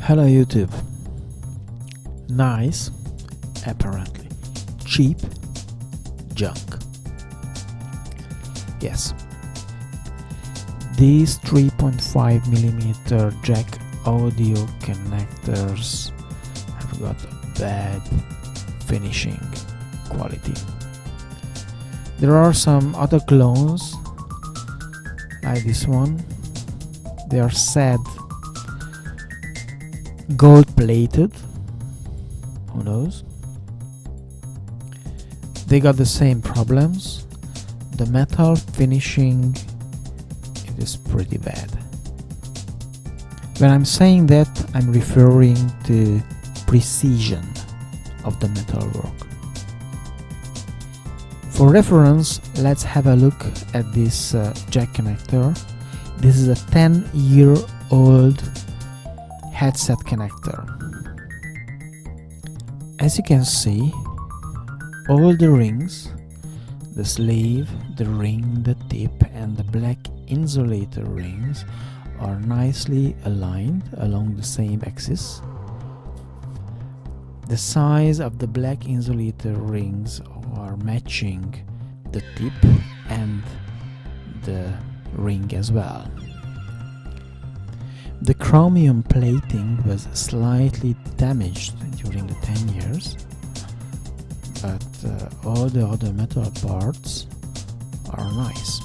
Hello YouTube. Nice, apparently cheap junk. Yes, these 3.5mm jack audio connectors have got bad finishing quality. There are some other clones like this one. They are said gold plated, who knows. They got the same problems. The metal finishing, it is pretty bad. When I'm saying that, I'm referring to precision of the metal work. For reference, let's have a look at this jack connector. This is a 10-year-old headset connector. As you can see, all the rings, the sleeve, the ring, the tip and the black insulator rings are nicely aligned along the same axis. The size of the black insulator rings are matching the tip and the ring as well. The chromium plating was slightly damaged during the 10 years, but all the other metal parts are nice.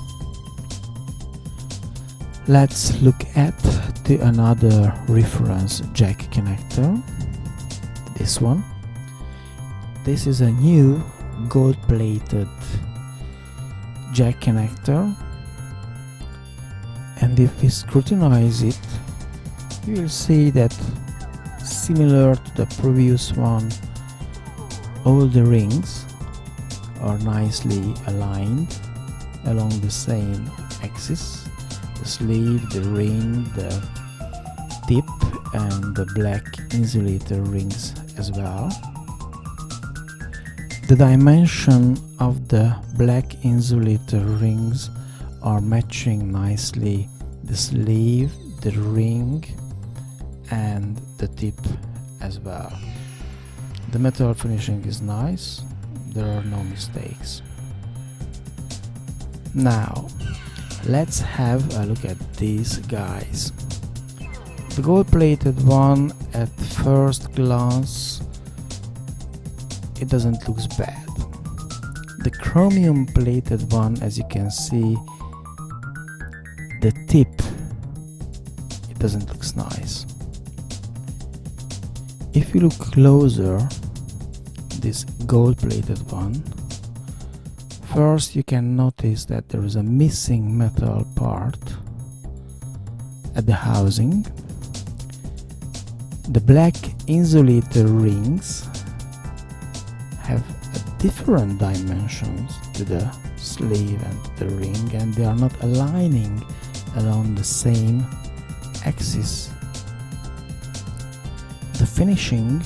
Let's look at another reference jack connector. This one. This is a new gold-plated jack connector, and if we scrutinize it, you will see that similar to the previous one, all the rings are nicely aligned along the same axis. The sleeve, the ring, the tip and the black insulator rings as well. The dimension of the black insulator rings are matching nicely the sleeve, the ring and the tip as well. The metal finishing is nice, there are no mistakes. Now let's have a look at these guys. The gold plated one, at first glance it doesn't look bad. The chromium plated one, as you can see, the tip, it doesn't look nice. If you look closer, this gold plated one, first you can notice that there is a missing metal part at the housing. The black insulator rings have different dimensions to the sleeve and the ring, and they are not aligning along the same axis. The finishing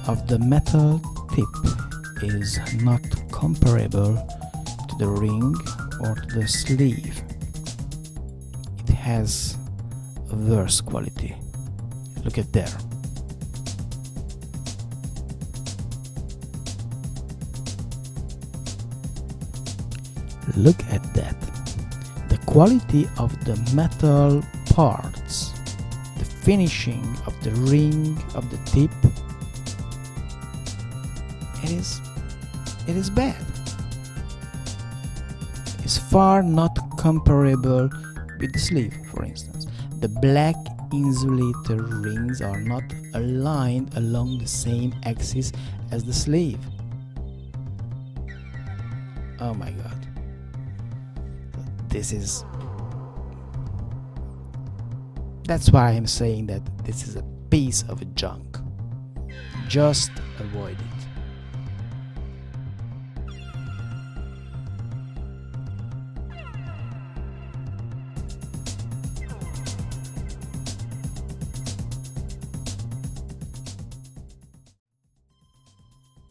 of the metal tip is not comparable to the ring or to the sleeve. It has a worse quality. Look at there. Look at that. The quality of the metal parts, the finishing of the ring, of the tip, it is bad. It's far not comparable with the sleeve, for instance. The black insulator rings are not aligned along the same axis as the sleeve. Oh my god. That's why I'm saying that this is a piece of junk. Just avoid it.